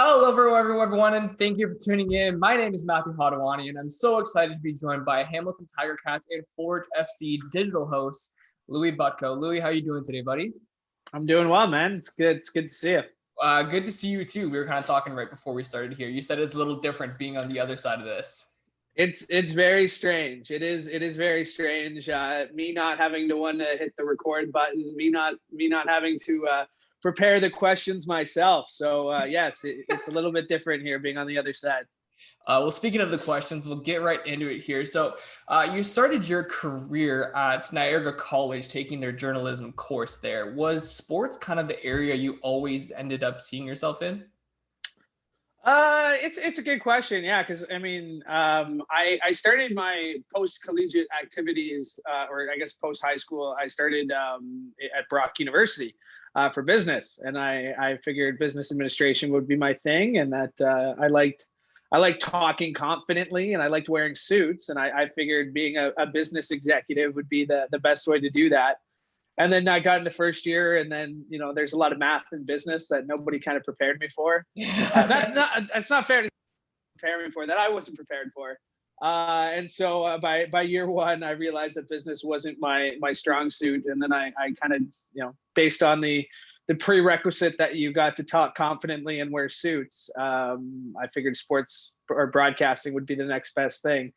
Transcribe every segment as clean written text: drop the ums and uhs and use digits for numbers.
Hello, everyone, and thank you for tuning in. My name is Matthew Hadawani, and I'm so excited to be joined by Hamilton Ticats and Forge FC digital host, Louis Butko. Louis, how you doing today, buddy? I'm doing well, man. It's good. It's good to see you. Good to see you, too. We were kind of talking right before we started here. You said it's a little different being on the other side of this. It's very strange. It is very strange. Me not having to want to hit the record button. Me not having to prepare the questions myself. So yes, it's a little bit different here being on the other side. Well, speaking of the questions, we'll get right into it here. So you started your career at Niagra College, taking their journalism course there. Was sports kind of the area you always ended up seeing yourself in? It's a good question. Yeah, because I mean, I started my post collegiate activities, or I guess post high school. I started at Brock University for business, and I figured business administration would be my thing, and that I liked talking confidently, and I liked wearing suits, and I figured being a business executive would be the best way to do that. And then I got into first year, and then there's a lot of math and business that nobody kind of prepared me for. That's not fair to prepare me for that. I wasn't prepared for. And so by year one, I realized that business wasn't my strong suit. And then I kind of based on the prerequisite that you got to talk confidently and wear suits, I figured sports or broadcasting would be the next best thing.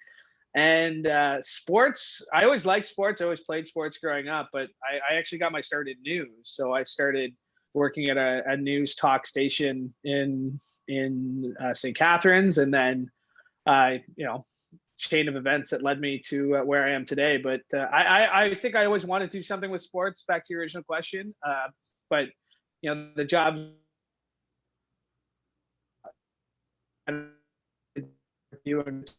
And sports, I always liked sports. I always played sports growing up, but I actually got my start in news. So I started working at a news talk station in St. Catharines, and then chain of events that led me to where I am today. But I think I always wanted to do something with sports. Back to your original question, but the job. You and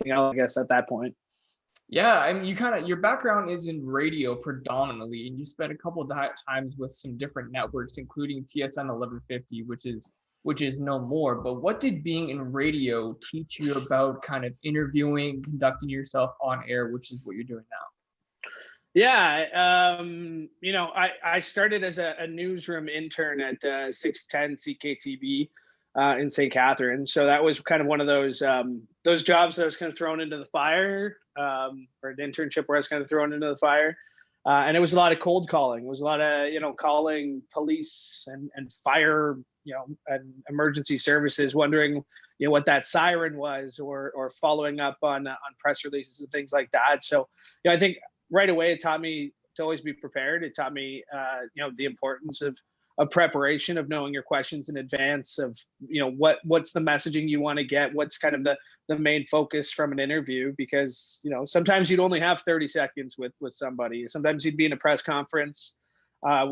I guess at that point. Yeah, I mean, your background is in radio predominantly, and you spent a couple of times with some different networks, including TSN 1150, which is no more. But what did being in radio teach you about kind of interviewing, conducting yourself on air, which is what you're doing now? Yeah, I started as a newsroom intern at 610 CKTV. In St. Catharines. So that was kind of one of those jobs that I was kind of thrown into the fire, or an internship where I was kind of thrown into the fire. And it was a lot of cold calling. It was a lot of, calling police and fire, and emergency services, wondering, what that siren was, or following up on press releases and things like that. So, I think right away it taught me to always be prepared. It taught me, the importance of preparation, of knowing your questions in advance, of what's the messaging you want to get, what's kind of the main focus from an interview, because sometimes you'd only have 30 seconds with somebody. Sometimes you'd be in a press conference a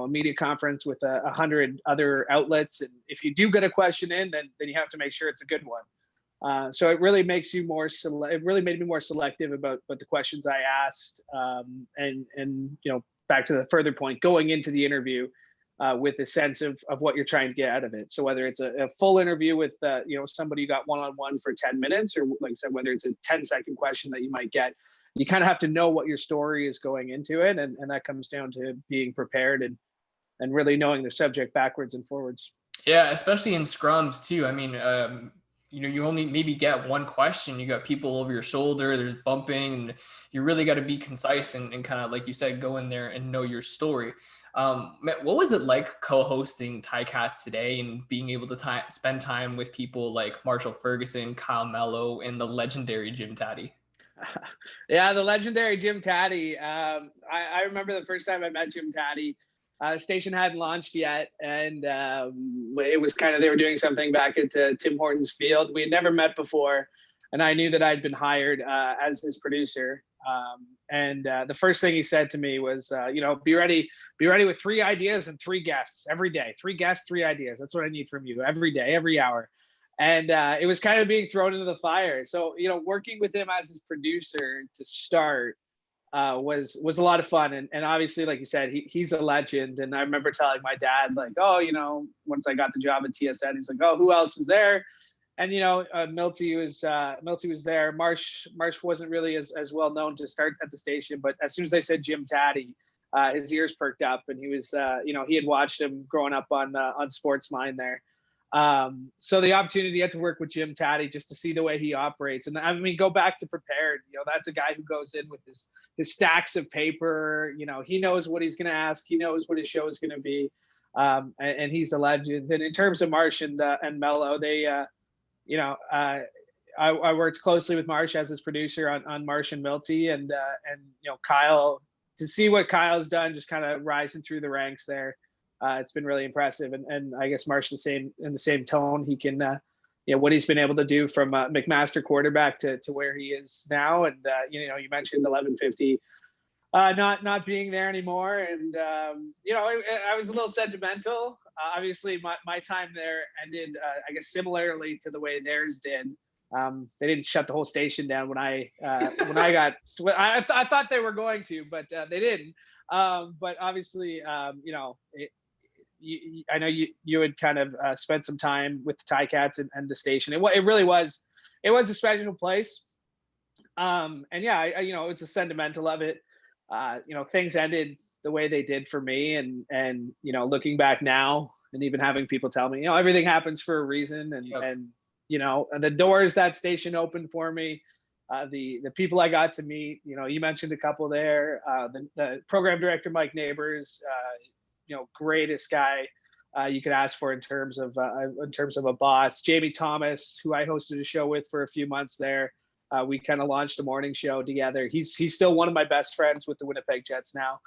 media conference with 100 other outlets, and if you do get a question in, then you have to make sure it's a good one. So it really makes you it really made me more selective about the questions I asked, and back to the further point, going into the interview with a sense of what you're trying to get out of it. So whether it's a full interview with somebody you got one-on-one for 10 minutes, or like I said, whether it's a 10-second question that you might get, you kind of have to know what your story is going into it, and that comes down to being prepared and really knowing the subject backwards and forwards. Yeah, especially in scrums too. I mean, you only maybe get one question. You got people over your shoulder, there's bumping, and you really got to be concise and kind of, like you said, go in there and know your story. What was it like co-hosting Ticats today and being able to spend time with people like Marshall Ferguson, Kyle Mello, and the legendary Jim Taddy? Yeah, the legendary Jim Taddy. I remember the first time I met Jim Taddy. The station hadn't launched yet, and it was kind of, they were doing something back at Tim Hortons Field. We had never met before, and I knew that I'd been hired as his producer. And the first thing he said to me was, be ready with 3 ideas and 3 guests every day. 3 guests, 3 ideas. That's what I need from you every day, every hour. And it was kind of being thrown into the fire. So, working with him as his producer to start was a lot of fun. And obviously, like you said, he's a legend. And I remember telling my dad, like, once I got the job at TSN, he's like, oh, who else is there? And, Milty was there. Marsh wasn't really as well known to start at the station. But as soon as they said Jim Taddy, his ears perked up, and he was, he had watched him growing up on Sportsline there. So the opportunity to get to work with Jim Taddy, just to see the way he operates, and I mean, go back to Prepared. That's a guy who goes in with his stacks of paper. He knows what he's going to ask. He knows what his show is going to be, and he's a legend. And in terms of Marsh and Mello, they, I worked closely with Marsh as his producer on Marsh and Milty, and Kyle, to see what Kyle's done, just kind of rising through the ranks there. It's been really impressive, and I guess Marsh in the same tone. He can, what he's been able to do from McMaster quarterback to where he is now, and you mentioned 1150 not being there anymore, and I was a little sentimental. Obviously, my time there ended, I guess, similarly to the way theirs did. They didn't shut the whole station down when I got. I thought they were going to, but they didn't. But obviously, I know you had kind of spent some time with the Ticats and the station. It really was. It was a special place. And yeah, it's a sentimental of it. Things ended the way they did for me, and looking back now, and even having people tell me, everything happens for a reason, and Yep. and the doors that station opened for me, the people I got to meet, you mentioned a couple there, the program director Mike Neighbors, greatest guy you could ask for in terms of a boss. Jamie Thomas, who I hosted a show with for a few months there. We kind of launched a morning show together. He's still one of my best friends with the Winnipeg Jets now.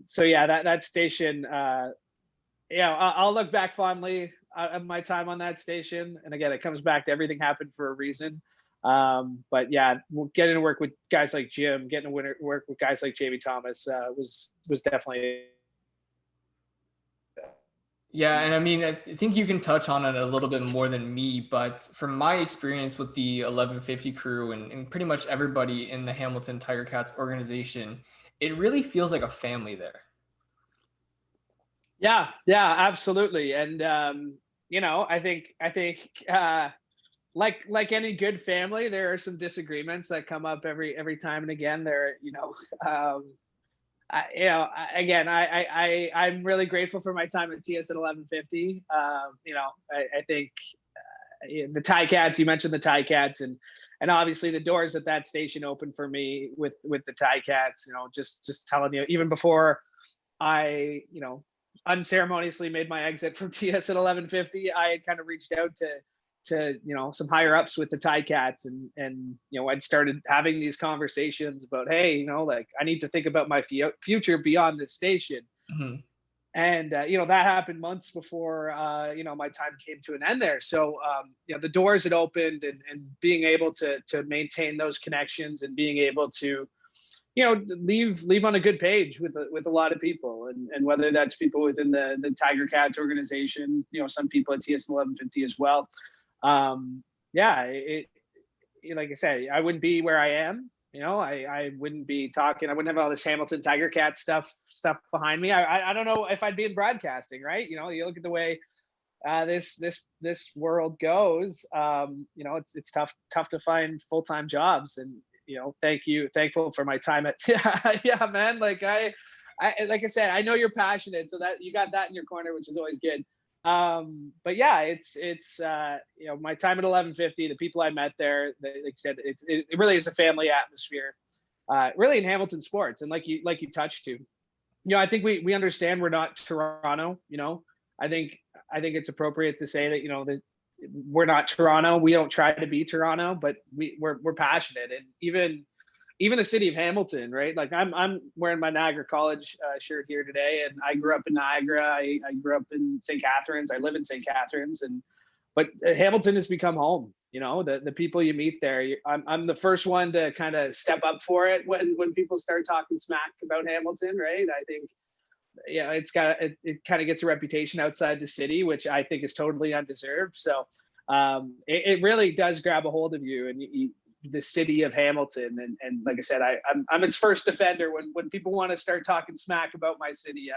So yeah, that station, I'll look back fondly at my time on that station. And again, it comes back to everything happened for a reason. But yeah, getting to work with guys like Jim, getting to work with guys like Jamie Thomas was definitely. Yeah, and I mean, I think you can touch on it a little bit more than me, but from my experience with the 1150 crew and pretty much everybody in the Hamilton Tiger Cats organization, it really feels like a family there. Yeah, absolutely. And I think like any good family, there are some disagreements that come up every time and again. I'm really grateful for my time at TS at 1150. I think the Ticats, you mentioned the Ticats, and obviously the doors at that station opened for me with the Ticats. Just telling you, even before I unceremoniously made my exit from TS at 1150, I had kind of reached out to some higher ups with the Ticats, and I'd started having these conversations about, hey, I need to think about my future beyond this station. Mm-hmm. And that happened months before my time came to an end there. So the doors had opened, and being able to maintain those connections, and being able to leave on a good page with a lot of people, and whether that's people within the Tiger Cats organization, some people at TS 1150 as well. Like I said, I wouldn't be where I am. I wouldn't be talking. I wouldn't have all this Hamilton Tiger Cat stuff behind me. I don't know if I'd be in broadcasting, right? You look at the way this world goes. It's tough to find full-time jobs, and thankful for my time at yeah, man. Like I said, I know you're passionate, so that you got that in your corner, which is always good. But yeah, it's my time at 1150, the people I met there, like I said, it really is a family atmosphere, really in Hamilton sports. And like you touched to, I think we understand we're not Toronto. I think it's appropriate to say that that we're not Toronto. We don't try to be Toronto, but we're passionate. And even the city of Hamilton, right? Like I'm wearing my Niagra College shirt here today, and I grew up in Niagara. I grew up in St. Catharines. I live in St. Catharines, but Hamilton has become home. The people you meet there. I'm the first one to kind of step up for it when people start talking smack about Hamilton, right? I think it kind of gets a reputation outside the city, which I think is totally undeserved. So it really does grab a hold of you, and the city of Hamilton, and like I said, I'm its first defender when people want to start talking smack about my city.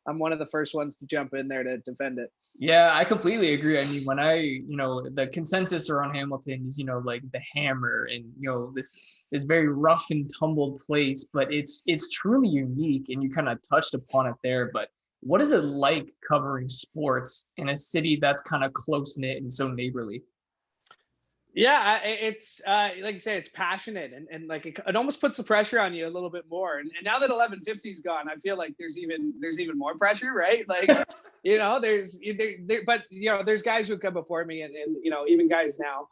I'm one of the first ones to jump in there to defend it. Yeah, I completely agree. I mean, when the consensus around Hamilton is, like the hammer and, this very rough and tumbled place, but it's truly unique, and you kind of touched upon it there. But what is it like covering sports in a city that's kind of close knit and so neighborly? Yeah, it's like you say, it's passionate, and like it almost puts the pressure on you a little bit more. And now that 1150's gone, I feel like there's even more pressure, right? Like, but there's guys who come before me, and even guys now,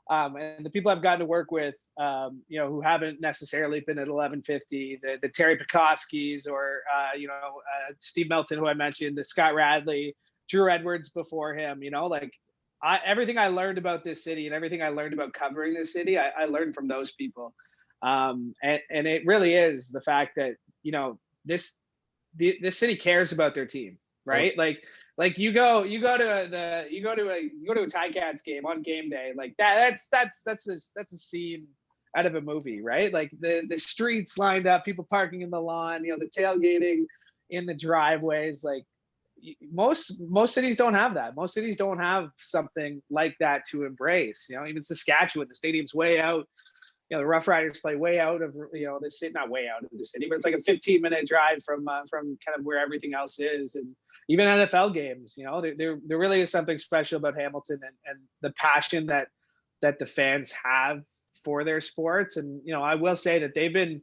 and the people I've gotten to work with, who haven't necessarily been at 1150, the Terry Pekoskis, or Steve Melton, who I mentioned, the Scott Radley, Drew Edwards before him, like everything I learned about this city and everything I learned about covering this city, I learned from those people. And it really is the fact that, this city cares about their team, right? Like you go to a Ticats game on game day, like that's a scene out of a movie, right? Like the streets lined up, people parking in the lawn, the tailgating in the driveways, like most cities don't have that. Most cities don't have something like that to embrace. Even Saskatchewan, the stadium's way out. The Rough Riders play way out of the city, not way out of the city, but it's like a 15-minute drive from kind of where everything else is. And even NFL games, there really is something special about Hamilton, and the passion that the fans have for their sports. And I will say that they've been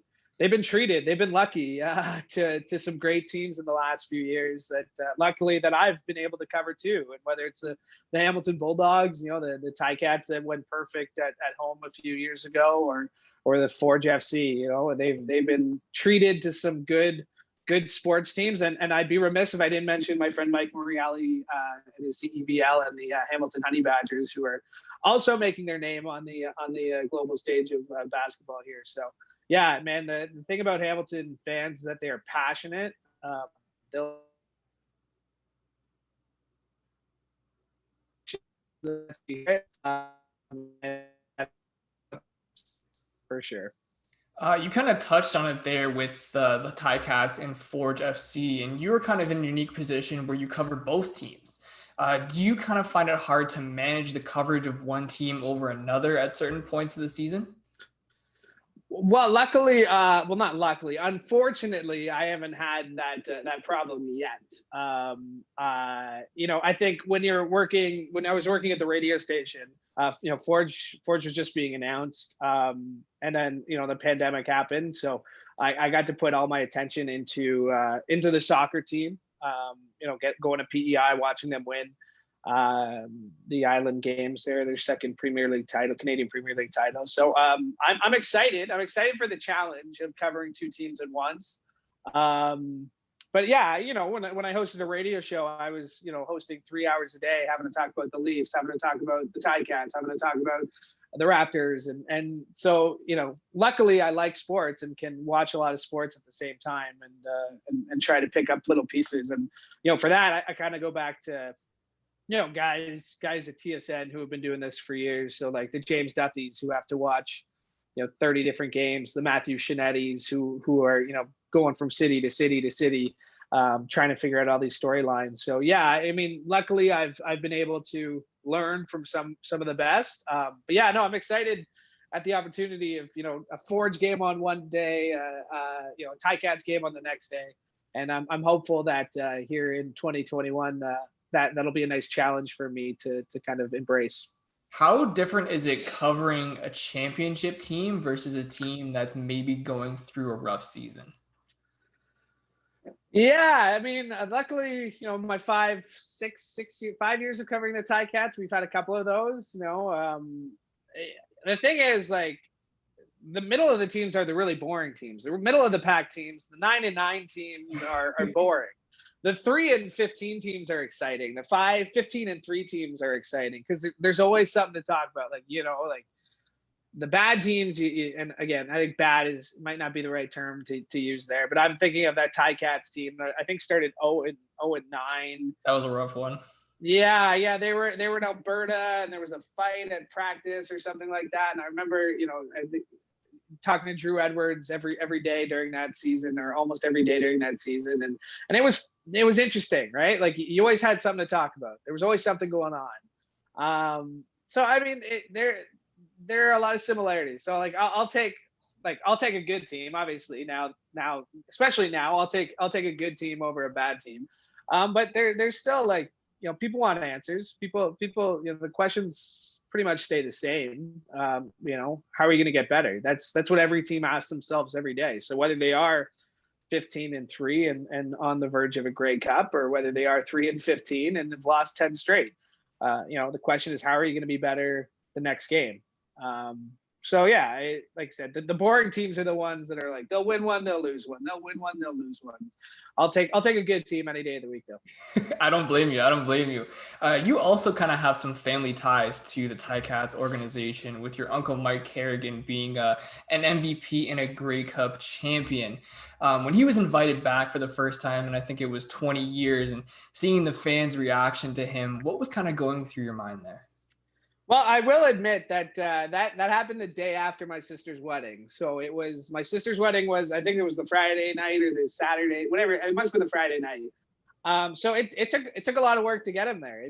treated. They've been lucky to some great teams in the last few years that luckily that I've been able to cover too. And whether it's the Hamilton Bulldogs, the Ticats that went perfect at home a few years ago, or the Forge FC, they've been treated to some good sports teams. And I'd be remiss if I didn't mention my friend Mike Moriali and his CEBL, and the Hamilton Honey Badgers, who are also making their name on the global stage of basketball here. So. Yeah, man. The thing about Hamilton fans is that they are passionate. They'll for sure. You kind of touched on it there with the Ticats and Forge FC, and you were kind of in a unique position where you cover both teams. Do you kind of find it hard to manage the coverage of one team over another at certain points of the season? Well, luckily, not luckily, unfortunately, I haven't had that problem yet. I think when I was working at the radio station, Forge was just being announced, and then the pandemic happened, so I got to put all my attention into the soccer team. Going to PEI, watching them win the Island games there, their second Premier League title, Canadian Premier League title. So I'm excited. I'm excited for the challenge of covering two teams at once. But yeah, when I hosted a radio show, I was, hosting 3 hours a day, having to talk about the Leafs, having to talk about the Ticats, having to talk about the Raptors. And so, luckily I like sports and can watch a lot of sports at the same time, and try to pick up little pieces. And, for that, I kind of go back to, guys at TSN who have been doing this for years. So like the James Duthys, who have to watch, 30 different games, the Matthew Shinettis who are, going from city to city to city, trying to figure out all these storylines. So yeah, I mean, luckily I've been able to learn from some of the best. But yeah, no, I'm excited at the opportunity of, a Forge game on one day, a Ticats game on the next day. And I'm hopeful that here in 2021, that'll be a nice challenge for me to kind of embrace. How different is it covering a championship team versus a team that's maybe going through a rough season? Yeah, I mean, luckily, my 5 years of covering the Ticats, we've had a couple of those. The thing is, like, the middle of the teams are the really boring teams. The middle of the pack teams, the 9-9 teams are boring. The 3-15 teams are exciting. The 15-3 teams are exciting because there's always something to talk about. Like, like the bad teams, and again, I think bad might not be the right term to use there, but I'm thinking of that Ticats team that I think started 0-9. That was a rough one. Yeah, they were in Alberta, and there was a fight at practice or something like that. And I remember, I think talking to Drew Edwards every day during that season, or almost every day during that season, and it was interesting, right? Like you always had something to talk about. There was always something going on. So I mean, there are a lot of similarities. So like I'll take a good team. Obviously now especially now I'll take a good team over a bad team. But there's still like, people want answers. People the questions pretty much stay the same. How are we going to get better? That's what every team asks themselves every day. So whether they are 15-3 and on the verge of a Grey Cup, or whether they are 3-15 and have lost 10 straight, the question is, how are you going to be better the next game? So yeah, like I said, the boring teams are the ones that are like, they'll win one, they'll lose one, they'll win one, they'll lose one. I'll take a good team any day of the week, though. I don't blame you. I don't blame you. You also kind of have some family ties to the Ticats organization, with your uncle Mike Kerrigan being an MVP and a Grey Cup champion. When he was invited back for the first time, and I think it was 20 years, and seeing the fans' reaction to him, what was kind of going through your mind there? Well, I will admit that that happened the day after my sister's wedding. So it was, my sister's wedding was, I think it was the Friday night or the Saturday, whatever. It must have been the Friday night. So it took a lot of work to get him there.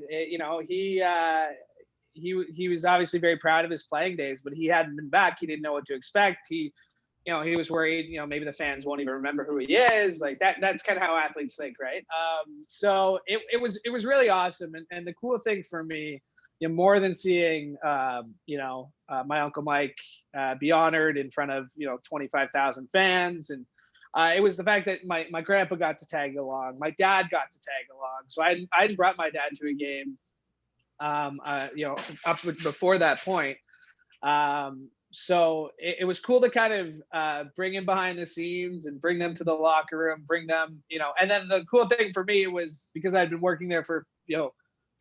He was obviously very proud of his playing days, but he hadn't been back. He didn't know what to expect. He was worried, maybe the fans won't even remember who he is. Like that's kind of how athletes think, right? So it was really awesome. And the cool thing for me, more than seeing, my Uncle Mike be honored in front of, 25,000 fans. And it was the fact that my grandpa got to tag along. My dad got to tag along. So I brought my dad to a game, up before that point. So it was cool to kind of bring him behind the scenes and bring them to the locker room, bring them, and then the cool thing for me was, because I'd been working there for,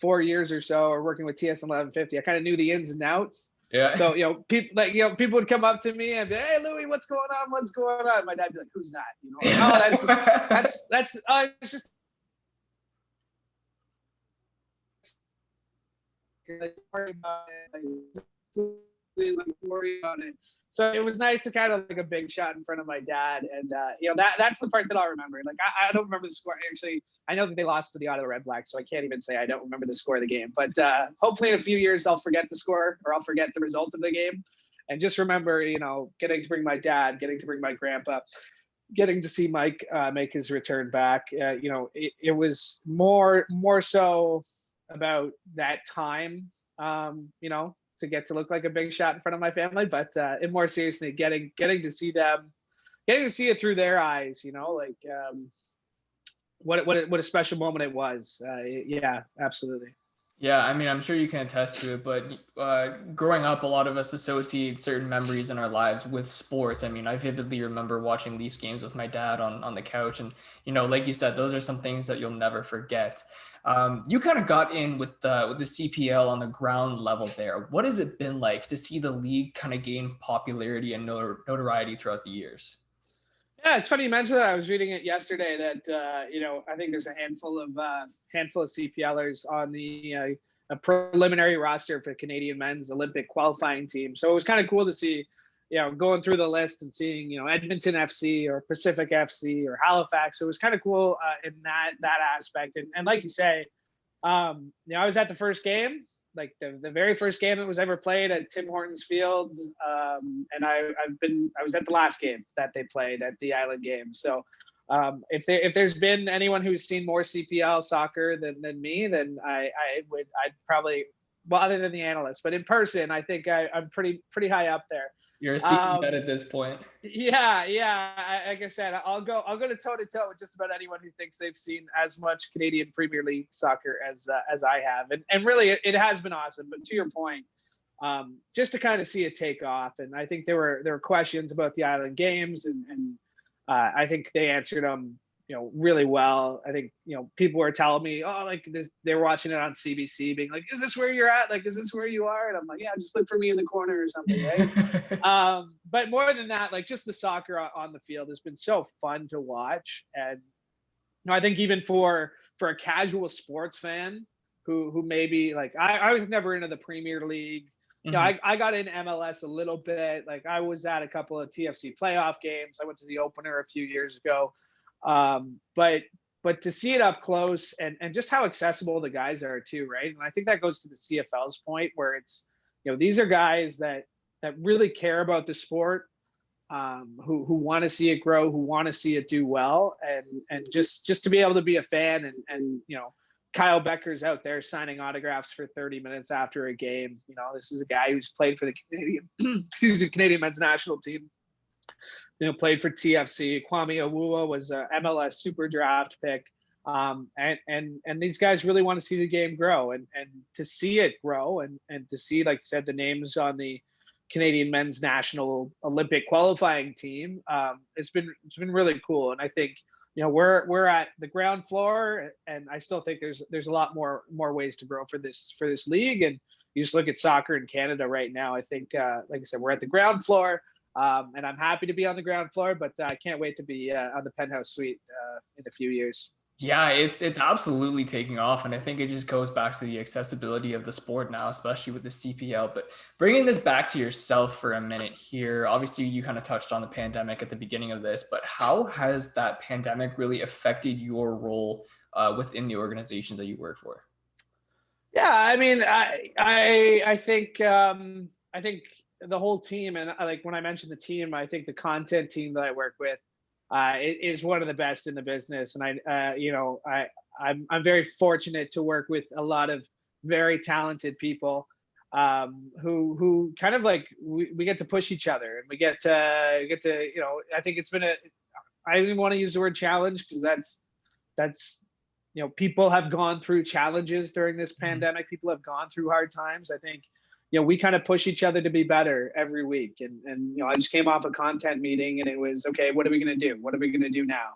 4 years or so, or working with TS 1150, I kind of knew the ins and outs. Yeah. So, people would come up to me and be, "Hey, Louis, what's going on? What's going on?" My dad would be like, "Who's that?" It's just like, worry about it. Worry about it. So it was nice to kind of like a big shot in front of my dad, and that's the part that I'll remember. Like I don't remember the score. Actually, I know that they lost to the Ottawa Red Blacks, so I can't even say I don't remember the score of the game. But hopefully in a few years I'll forget the score, or I'll forget the result of the game, and just remember, getting to bring my dad, getting to bring my grandpa, getting to see Mike make his return back. It was more so about that time, to get to look like a big shot in front of my family, but and more seriously, getting to see them, getting to see it through their eyes, what a special moment it was. Yeah, absolutely. Yeah, I mean, I'm sure you can attest to it, but growing up, a lot of us associate certain memories in our lives with sports. I mean, I vividly remember watching Leafs games with my dad on the couch. And, like you said, those are some things that you'll never forget. You kind of got in with the CPL on the ground level there. What has it been like to see the league kind of gain popularity and notoriety throughout the years? Yeah, it's funny you mentioned that. I was reading it yesterday that I think there's a handful of CPLers on the a preliminary roster for Canadian men's Olympic qualifying team. So it was kind of cool to see, going through the list and seeing, Edmonton FC or Pacific FC or Halifax. So it was kind of cool in that aspect. And like you say, I was at the first game, like the very first game that was ever played at Tim Hortons Field, and I was at the last game that they played at the Island game. So if there's been anyone who's seen more CPL soccer than me, then I'd probably, well, other than the analysts, but in person, I think I'm pretty high up there. You're a seasoned vet at this point. Yeah. Like I said, I'll go to toe with just about anyone who thinks they've seen as much Canadian Premier League soccer as I have, and really it has been awesome. But to your point, just to kind of see it take off, and I think there were questions about the Island games, and I think they answered them, really well. I think, people were telling me, oh, like they were watching it on CBC, being like, is this where you're at? Like, is this where you are? And I'm like, yeah, just look for me in the corner or something, right? But more than that, like just the soccer on the field has been so fun to watch. And I think even for a casual sports fan who maybe, like, I was never into the Premier League. Mhm. I got in MLS a little bit. Like I was at a couple of TFC playoff games. I went to the opener a few years ago. But to see it up close and just how accessible the guys are too, right? And I think that goes to the CFL's point where it's, these are guys that really care about the sport, who want to see it grow, who want to see it do well, and just to be able to be a fan and Kyle Becker's out there signing autographs for 30 minutes after a game. This is a guy who's played for the Canadian Canadian men's national team. Played for TFC. Kwame Awuwa was a MLS super draft pick. And these guys really want to see the game grow and to see it grow and to see, like you said, the names on the Canadian men's national Olympic qualifying team. It's been really cool. And I think, we're at the ground floor, and I still think there's a lot more ways to grow for this league. And you just look at soccer in Canada right now. I think, like I said, we're at the ground floor. And I'm happy to be on the ground floor, but I can't wait to be on the penthouse suite in a few years. Yeah, it's absolutely taking off, and I think it just goes back to the accessibility of the sport now, especially with the CPL. But bringing this back to yourself for a minute here, obviously you kind of touched on the pandemic at the beginning of this, but how has that pandemic really affected your role within the organizations that you work for? Yeah, I mean, I think the whole team, and like when I mentioned the team, I think the content team that I work with is one of the best in the business, and I'm very fortunate to work with a lot of very talented people, who kind of like we get to push each other, and we get to I think it's been I don't even want to use the word challenge because that's people have gone through challenges during this Mhm. pandemic. People have gone through hard times. I think, we kind of push each other to be better every week. And I just came off a content meeting and it was, okay, what are we going to do? What are we going to do now?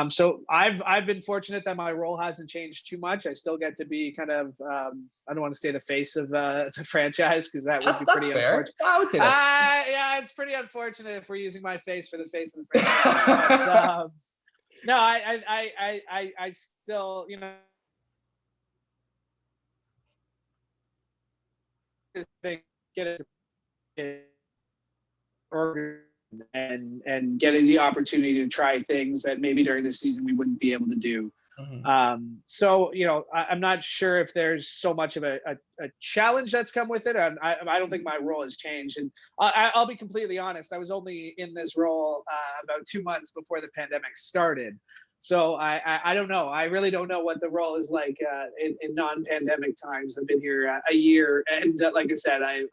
So I've been fortunate that my role hasn't changed too much. I still get to be kind of, I don't want to say the face of the franchise because that would be That's pretty fair. unfortunate. I would say that's Yeah, it's pretty unfortunate if we're using my face for the face of the franchise. But no, I still, just think get it and getting the opportunity to try things that maybe during the season we wouldn't be able to do. Mhm. So I'm not sure if there's so much of a challenge that's come with it. I don't think my role has changed, and I'll be completely honest. I was only in this role about 2 months before the pandemic started, so I don't know. I really don't know what the role is like in non-pandemic times. I've been here a year, and like I said, I've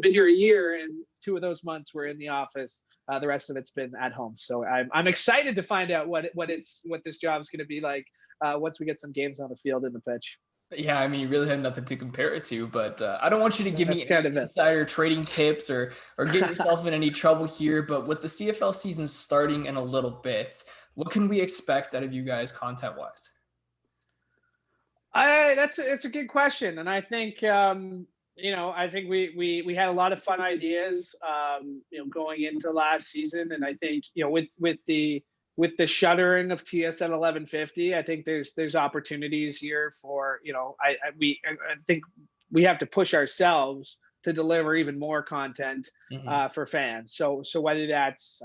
been here a year, and 2 of those months were in the office. The rest of it's been at home. So I'm excited to find out what this job is going to be like once we get some games on the field in the pitch. Yeah, I mean, you really have nothing to compare it to, but I don't want you to give me That's any kind of it. insider trading tips or get yourself in any trouble here. But with the CFL season starting in a little bit, what can we expect out of you guys content wise? It's a good question, and I think I think we had a lot of fun ideas going into last season, and I think with the shuttering of TSN 1150, I think there's opportunities here for I think we have to push ourselves to deliver even more content Hmm. for fans. So whether that's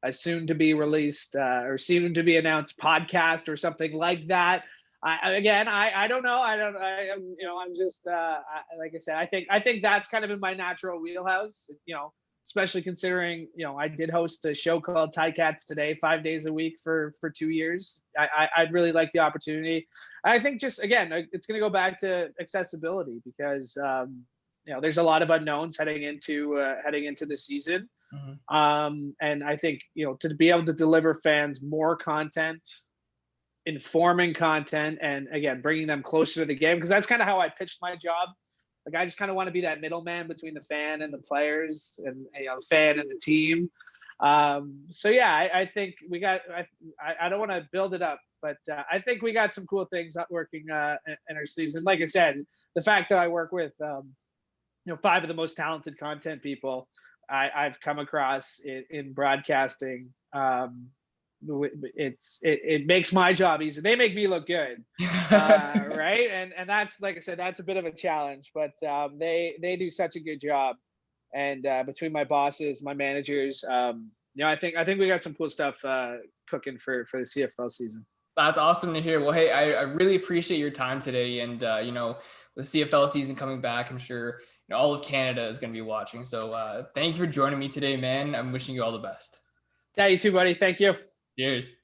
a soon to be released or soon to be announced podcast or something like that. I don't know. I'm just like I said. I think that's kind of in my natural wheelhouse. Especially considering I did host a show called Ticats Today 5 days a week for 2 years. I'd really like the opportunity. I think just again, it's going to go back to accessibility because there's a lot of unknowns heading into the season. Hmm. And I think to be able to deliver fans more content, informing content, and again bringing them closer to the game, because that's kind of how I pitched my job. Like I just kind of want to be that middleman between the fan and the players, and the fan and the team. So yeah, I think we got. I don't want to build it up, but I think we got some cool things working in our sleeves. And like I said, the fact that I work with 5 of the most talented content people I've come across in broadcasting. it makes my job easy. They make me look good, right? And that's, like I said, that's a bit of a challenge, but they do such a good job. And between my bosses, my managers, I think we got some cool stuff cooking for the CFL season. That's awesome to hear. Well, hey, I really appreciate your time today. And, with CFL season coming back, I'm sure, all of Canada is going to be watching. So thank you for joining me today, man. I'm wishing you all the best. Yeah, you too, buddy. Thank you. Cheers.